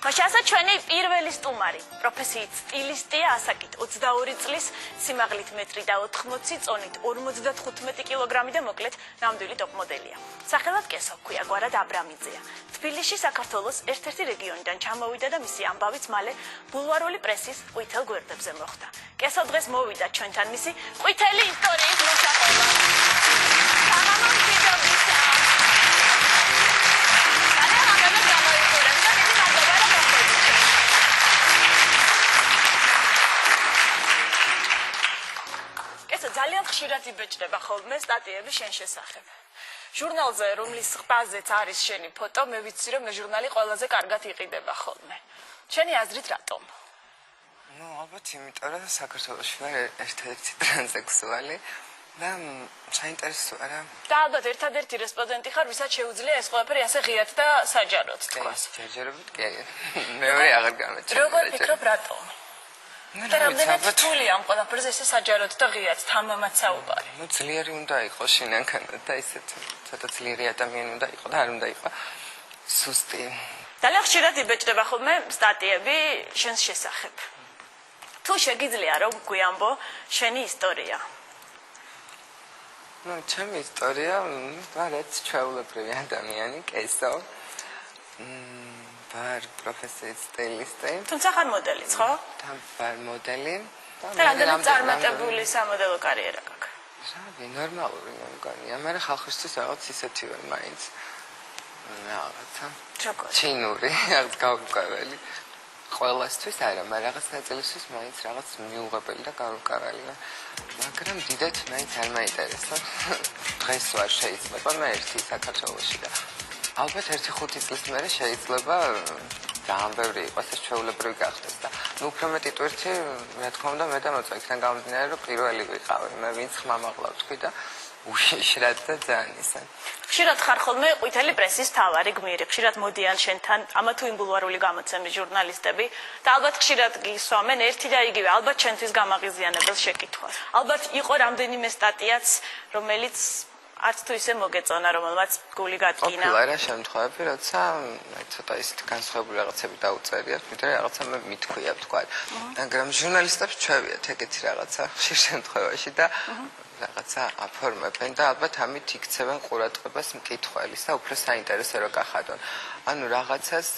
Așa ჩვენი პირველი სტუმარი, პროფესიით სტილისტია ასაკით 22 წლის, სიმაღლით 1 და 80 წონით 55 კილოგრამი და მოკლედ ნამდვილი ტოპ მოდელია. სახელად კესო ქვია, გვარად აბრამიძეა. თბილისში საქართველოს ერთ-ერთი რეგიონიდან ჩამოვიდა და მისი ამბავიც მალე ბულვარული პრესის ყვითელ გვერდებზე მოხვდა. კესო დღეს მოვიდა ჩვენთან მისი ყვითელი ისტორიის მოსაყოლა. ძალიან ხშირად იბეჭდება ხოლმე სტატიები შენ შესახებ. ჟურნალზე, რომლის ყბაზეც არის შენი ფოტო, მე ვიცი რომ ჟურნალი ყველაზე კარგად იყიდება ხოლმე. შენი აზრით რატომ? ალბათ იმიტომ რომ საქართველოში ვარ ერთ-ერთი ტრანსექსუალი და საინტერესო არა. და ალბათ ერთადერთი რესპონდენტი ხარ, ვისაც შეუძლია ეს ყველაფერი ასე ღიად და საჯაროდ თქვას. ჯერჯერობით კი. მეორე აღარ გამეჩნია. როგორ ფიქრობ რატომ? და რამდენად რთულია ამ ყველაფერზე ესე საჯაროდ და ღიად თამამად საუბარი. ძლიერი უნდა იყოს შინაგანად და ისეთ ცოტა ძლიერი ადამიანი უნდა იყოს და არ უნდა იყოს სუსტი. ძალიან ხშირად იბეჭდება ხოლმე სტატიები შენს შესახებ. თუ შეგიძლია რომ გვიამბო შენი ისტორია. ჩემი ისტორია ვართ ჩვეულებრივი ადამიანი, კესო. ვარ პროფესიით სტილისტი. თუმცა ხარ მოდელიც, ხო? ვარ მოდელი. და რამდენად წარმატებული სამოდელო კარიერა გაქვს? რავი, ნორმალური მეგონია, მაგრამ ხალხისთვის რაღაც ისეთი ვარ მაინც. რაღაცა. ჩინური, რაღაც გაურკვეველი. ყველასთვის არა, მაგრამ რაღაც ნაწილისთვის მაინც რაღაც მიუღებელი და გაურკვეველი ვარ. მაგრამ დიდად მაინც არ მაინტერესა. დღეს ვარ შეიძლება, მე ერთი საქართველოში და ალბათ 1-5 წლის მერე შეიძლება ძალიან ბევრი იყოს ეს ჩვეულებრივი გახდეს და უფრო მეტი ტვირთი რა თქმა უნდა მე და მოწვა იქიდან გამომდინარე რომ პირველი ვიყავი მე ვინც ხმამაღლა ვთქვი და უშიშრად და ძალიან ისე ხშირად ხარ ხოლმე ყვითელი პრესის თავარი გმირი ხშირად მოდიან შენთან ამა თუ იმ ბულვარული გამოცემის ჟურნალისტები და ალბათ ხშირად გისვამენ ერთი და იგივე ალბათ ჩვენთვის გამაღიზიანებელს შეკითხვას ალბათ იყო რამდენიმე სტატიაც რომელიც არც თუ ისე მოგეწონა რომელმაც გული გადგინა. ყოფილა რა შემთხვევები, როცა ცოტა ისეთი განსხვავებული რაღაცები დაუწერიათ, ვიდრე რაღაცა მე მithქვია თქვა. მაგრამ ჟურნალისტებს ჩვევიათ ეგეთი რაღაცა ხშირ შემთხვევაში და რაღაცა აფორმებენ და ალბათ ამით იქცევენ ყურადღებას მკითხველის და უფრო საინტერესო რო გახადონ. ანუ რაღაცას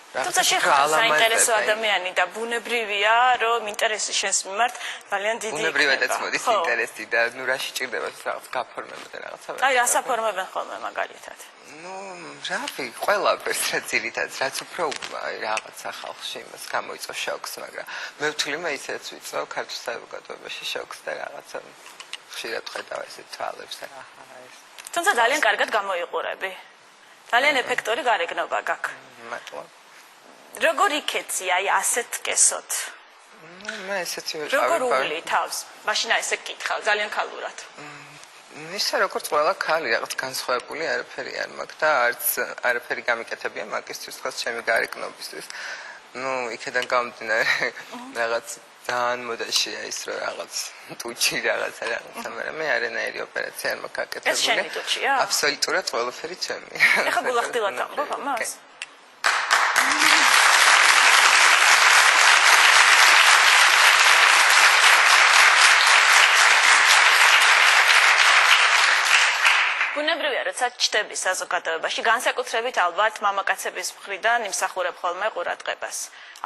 თუმცა შეხარ საინტერესო ადამიანი და ბუნებრივია რომ ინტერესი შენს მიმართ ძალიან დიდი იქნება. ბუნებრივადაც მოდის ინტერესი და ნუ რა შეჭირდება რაღაც გაფორმება და რაღაცა. აი რას აფორმებენ ხოლმე მაგალითად? რავი, ყველაფერს რა ძირითადად, რაც უფრო რაღაცა ხალხში იმას გამოიწვევ შოკს, მაგრამ მე ვთვლი მე ისეც ვიწვევ ქართულ საზოგადოებაში შოკს და რაღაცა ხშირად ხედავ ესეთ თვალებს რა ეს. თუმცა ძალიან კარგად გამოიყურები. ძალიან ეფექტური გარეგნობა გაქვს. მადლობა. როგორ იქეცი აი ასეთ კესოთ? მე ესეთი ვიყავი. როგორ უვლი თავს? მაშინ აი ესე გკითხავ ძალიან ქალურად. ისე როგორც ყველა ქალი რაღაც განსხვავებული არაფერი არ მაქვს და არც არაფერი გამიკეთებია მაგისთვის ხოს ჩემი გარეგნობისთვის. იქიდან გამომდინარე რაღაც ძალიან მოდაშია ის რომ რაღაც ტუჩი რაღაცა, მაგრამ მე არანაირი ოპერაცია არ მაქვს გაკეთებული. ეს შენი ტუჩია? აბსოლუტურად ყველაფერი ჩემი. ეხლა გულახდილად ამბობ ამას? ბუნებრივია, როცა ჩდები საზოგადოებაში, განსაკუთრებით ალბათ მამაკაცების მხრიდან იმსახურებ ხოლმე ყურადღებას.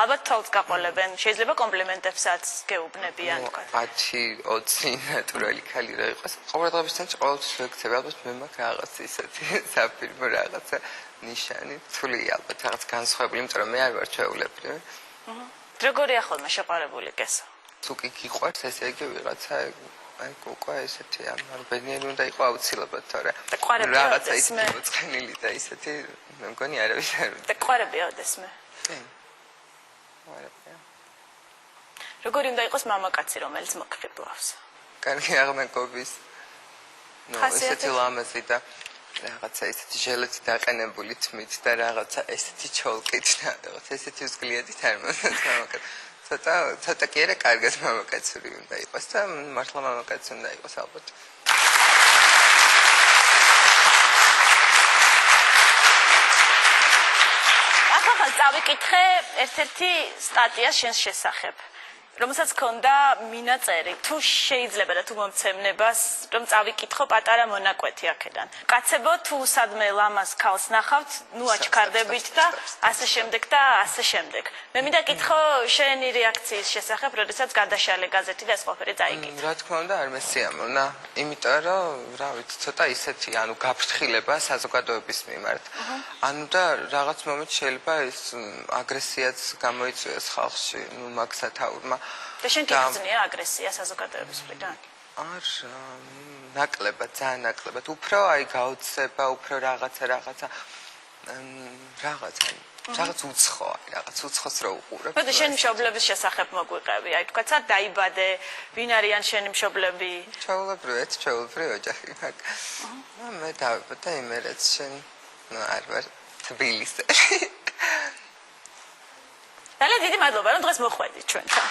ალბათ თვალს გაყოლებენ, შეიძლება კომპლიმენტებსაც გეუბნებიან თქვა. 10-20 ნატურალი ქალი რა იყოს. ყურადღებისთან ყოველთვის ვექცევი, ალბათ მე მაქვს რაღაც ისეთი საფირმო რაღაცა ნიშანი, თვლი ალბათ რაღაც განსხვავებული, იმიტომ რომ მე არ ვარ ჩვეულებრივი. როგორია ხოლმე შეყარებული კესო? თუ კი გიყვარს, ესე იგი ვიღაცა აი უკვე ესეთი ამბენიერი უნდა იყო აუცილებლად თორე რაღაცა ისეთი მოწყენილი და ისეთი მე მგონი არავის არ უნდა და ყვარებია ოდესმე როგორი უნდა იყოს მამაკაცი რომელიც მოგხიბლავს კარგი აღმეკობის ესეთი ლამაზი და რაღაცა ესეთი ჟელეთი დაყენებული თმით და რაღაცა ესეთი ჩოლკით და რაღაცა ესეთი უზგლიადით არ მომწონს მამაკაცს ცოტა კი არა კარგად მამაკაცური უნდა იყოს და მართლა მამაკაცი უნდა იყოს ალბათ. ახლა წავიკითხე ერთ-ერთი სტატია შენს შესახებ, რომელსაც ქონდა მინაწერი. თუ შეიძლება და თუ მომცემნებას, რომ წავიკითხო პატარა მონაკვეთი აქედან. კაცებო, თუ სადმე ლამას ქალს ნახავთ, ნუ აჩქარდებით და ასე შემდეგ და ასე შემდეგ. მე მინდა კითხო შენი რეაქციის შესახებ, როდესაც გადაშალე გაზეთი და ეს ყველაფერი წაიკითხე. რა თქმა უნდა, არ მესიამონა. იმიტომ რომ, რა ვიცი, ცოტა ისეთი, გაფრთხილება საზოგადოების მიმართ. და რაღაც მომენტში შეიძლება ეს აგრესიაც გამოიწვიოს ხალხში, მაგ სათაურმა. და შენ გიგრძნია აგრესია საზოგადოების მხრიდან? არა, ნაკლებად, ძალიან ნაკლებად. უფრო გაოცება, უფრო რაღაცა რაღაც უცხო, რაღაც უცხოს რო უყურებ. მე შენ მშობლების შესახებ მოგვიყევი, თქვაცა დაიბადე, ვინ არიან შენი მშობლები? ჩვეულებრივი ოჯახი მაქვს. მე დავიბადე იმერეთს, შენ არ ვარ თბილისში. ძალიან დიდი მადლობა, რომ დღეს მოხვედით ჩვენთან.